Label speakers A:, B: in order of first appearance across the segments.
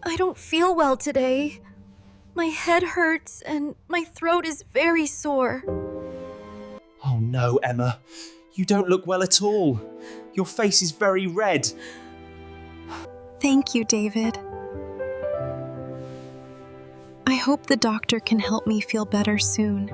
A: I don't feel well today. My head hurts and my throat is very sore.
B: Oh no, Emma. You don't look well at all. Your face is very red.
A: Thank you, David. I hope the doctor can help me feel better soon.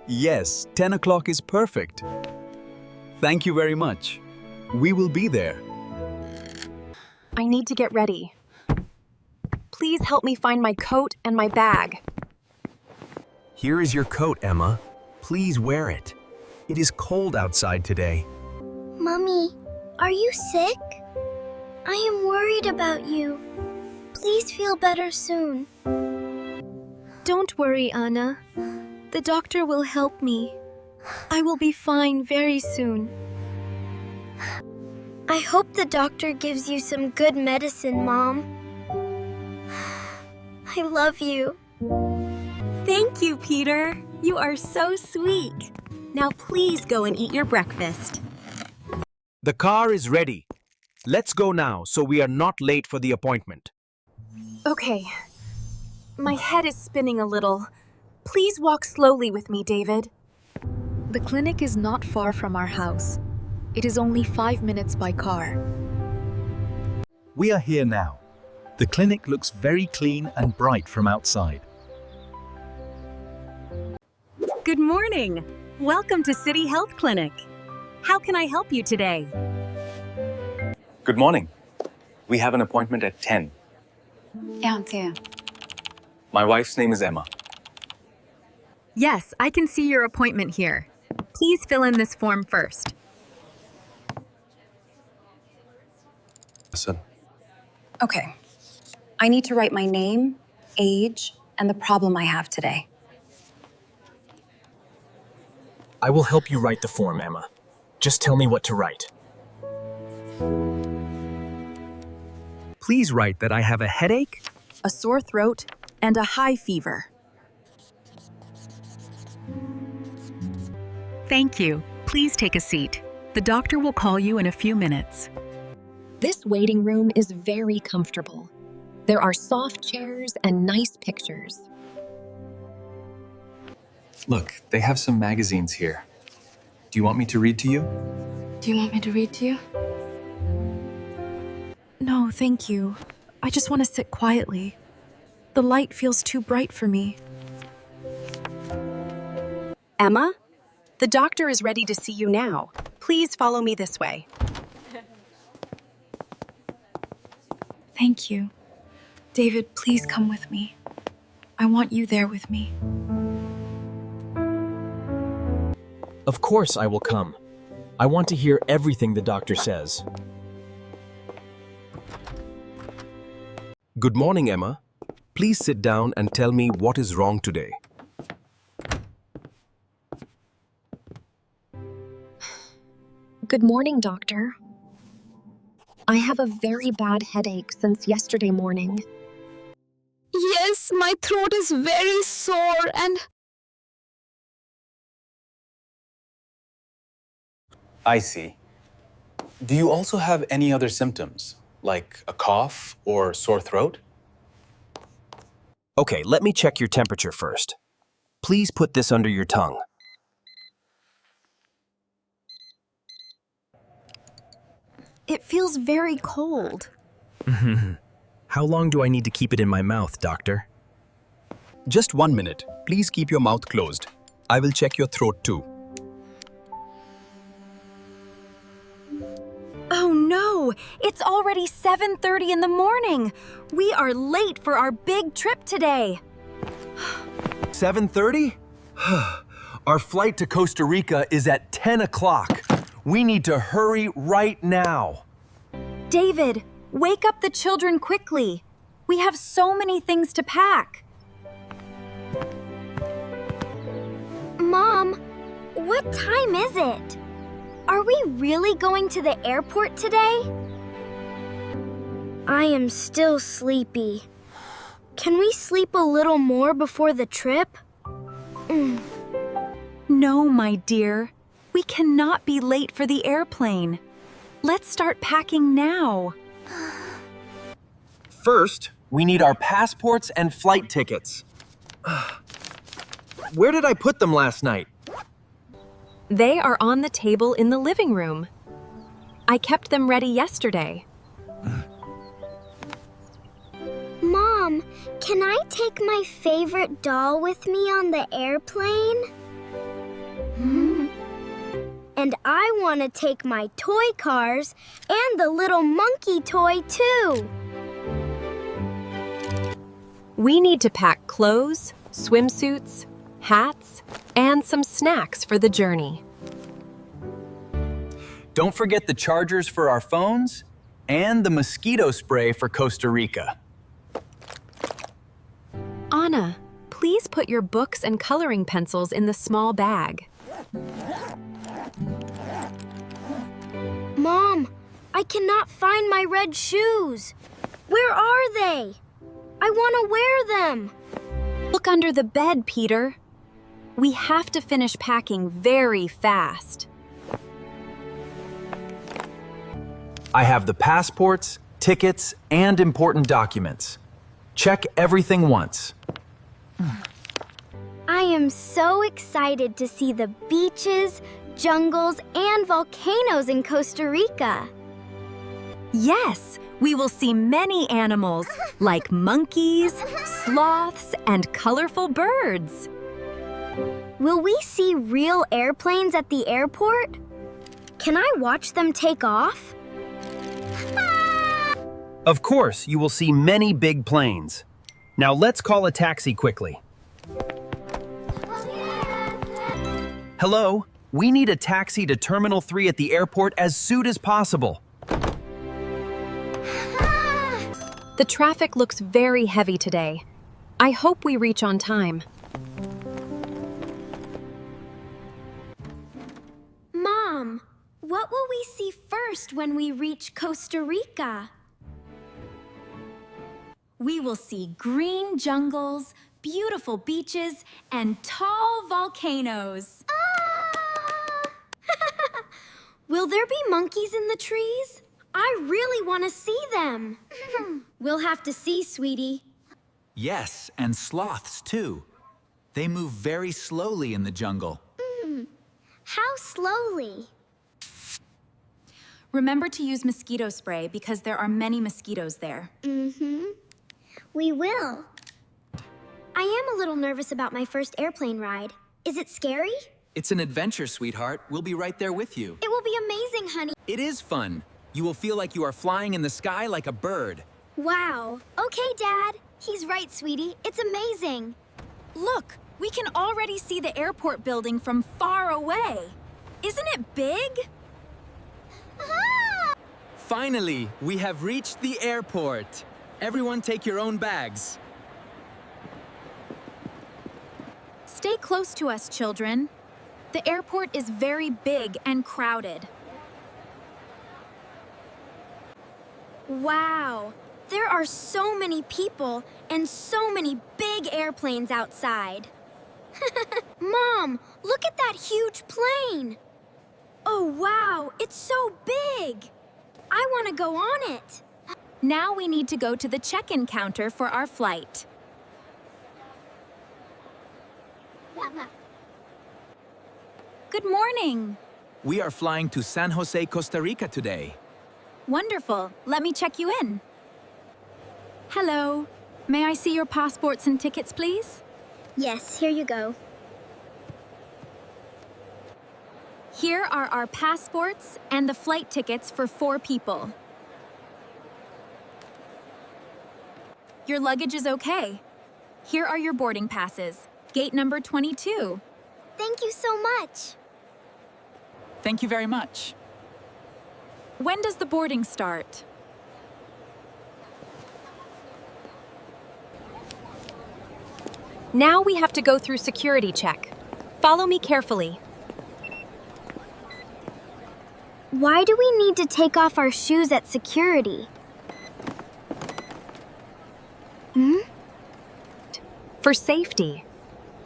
C: Yes, 10 o'clock is perfect. Thank you very much. We will be there.
A: I need to get ready. Please help me find my coat and my bag.
D: Here is your coat, Emma. Please wear it. It is cold outside today.
E: Mommy, are you sick? I am worried about you. Please feel better soon.
A: Don't worry, Anna. The doctor will help me. I will be fine very soon.
E: I hope the doctor gives you some good medicine, Mom. I love you.
A: Thank you, Peter. You are so sweet. Now please go and eat your breakfast.
D: The car is ready. Let's go now so we are not late for the appointment.
A: Okay. My head is spinning a little. Please walk slowly with me, David. The clinic is not far from our house. It is only 5 minutes by car.
C: We are here now. The clinic looks very clean and bright from outside.
F: Good morning. Welcome to City Health Clinic. How can I help you today?
B: Good morning. We have an appointment at 10. My wife's name is Emma.
F: Yes, I can see your appointment here. Please fill in this form first.
B: Listen.
G: Okay. I need to write my name, age, and the problem I have today.
H: I will help you write the form, Emma. Just tell me what to write.
D: Please write that I have a headache,
F: A sore throat and a high fever. Thank you. Please take a seat. The doctor will call you in a few minutes.
G: This waiting room is very comfortable. There are soft chairs and nice pictures.
B: Look, they have some magazines here. Do you want me to read to you?
A: Do you want me to read to you? No, thank you. I just want to sit quietly. The light feels too bright for me.
F: Emma, the doctor is ready to see you now. Please follow me this way.
A: Thank you. David, please come with me. I want you there with me.
H: Of course I will come. I want to hear everything the doctor says.
D: Good morning, Emma. Please sit down and tell me what is wrong today.
G: Good morning, doctor. I have a very bad headache since yesterday morning.
I: Yes, my throat is very sore and...
B: I see. Do you also have any other symptoms, like a cough or sore throat?
D: Okay, let me check your temperature first. Please put this under your tongue.
A: It feels very cold.
D: How long do I need to keep it in my mouth, doctor?
C: Just 1 minute. Please keep your mouth closed. I will check your throat too.
A: Oh no! It's already 7:30 in the morning! We are late for our big trip today!
D: 7:30? Our flight to Costa Rica is at 10 o'clock. We need to hurry right now.
A: David, wake up the children quickly. We have so many things to pack.
E: Mom, what time is it? Are we really going to the airport today? I am still sleepy. Can we sleep a little more before the trip?
F: No, my dear. We cannot be late for the airplane. Let's start packing now.
D: First, we need our passports and flight tickets. Where did I put them last night?
F: They are on the table in the living room. I kept them ready yesterday.
E: Mom, can I take my favorite doll with me on the airplane? And I want to take my toy cars and the little monkey toy too.
F: We need to pack clothes, swimsuits, hats, and some snacks for the journey.
D: Don't forget the chargers for our phones and the mosquito spray for Costa Rica.
F: Anna, please put your books and coloring pencils in the small bag.
E: Mom, I cannot find my red shoes. Where are they? I want to wear them.
F: Look under the bed, Peter. We have to finish packing very fast.
D: I have the passports, tickets, and important documents. Check everything once.
E: I am so excited to see the beaches, jungles, and volcanoes in Costa Rica.
F: Yes, we will see many animals, like monkeys, sloths, and colorful birds.
E: Will we see real airplanes at the airport? Can I watch them take off?
D: Of course, you will see many big planes. Now let's call a taxi quickly. Hello, we need a taxi to Terminal 3 at the airport as soon as possible.
F: The traffic looks very heavy today. I hope we reach on time.
E: Mom, what will we see first when we reach Costa Rica?
A: We will see green jungles, beautiful beaches, and tall volcanoes.
E: Will there be monkeys in the trees? I really want to see them. We'll have to see, sweetie.
J: Yes, and sloths too. They move very slowly in the jungle.
E: How slowly?
A: Remember to use mosquito spray because there are many mosquitoes there.
E: We will. I am a little nervous about my first airplane ride. Is it scary?
J: It's an adventure, sweetheart. We'll be right there with you.
E: It will be amazing, honey.
J: It is fun. You will feel like you are flying in the sky like a bird.
E: Wow. Okay, Dad. He's right, sweetie. It's amazing.
A: Look, we can already see the airport building from far away. Isn't it big?
J: Finally, we have reached the airport. Everyone take your own bags.
A: Stay close to us, children. The airport is very big and crowded.
E: Wow. There are so many people and so many big airplanes outside. Mom, look at that huge plane. Oh, wow. It's so big. I want to go on it.
A: Now we need to go to the check-in counter for our flight. Good morning.
J: We are flying to San Jose, Costa Rica today.
A: Wonderful. Let me check you in. Hello. May I see your passports and tickets, please?
E: Yes, here you go.
A: Here are our passports and the flight tickets for 4 people. Your luggage is okay. Here are your boarding passes. Gate number 22.
E: Thank you so much.
J: Thank you very much.
A: When does the boarding start?
F: Now we have to go through security check. Follow me carefully.
E: Why do we need to take off our shoes at security?
F: For safety.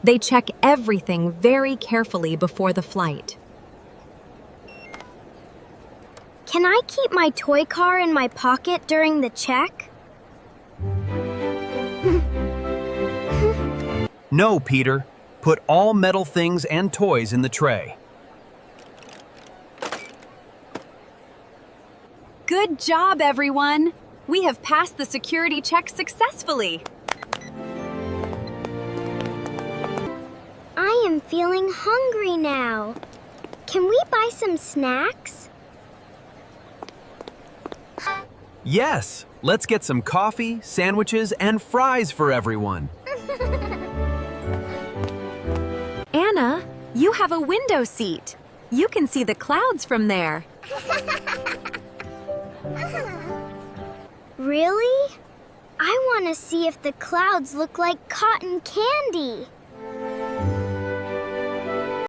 F: They check everything very carefully before the flight.
E: Can I keep my toy car in my pocket during the check?
D: No, Peter. Put all metal things and toys in the tray.
F: Good job, everyone! We have passed the security check successfully.
E: I am feeling hungry now. Can we buy some snacks?
D: Yes, let's get some coffee, sandwiches, and fries for everyone.
F: Anna, you have a window seat. You can see the clouds from there.
E: Really? I want to see if the clouds look like cotton candy.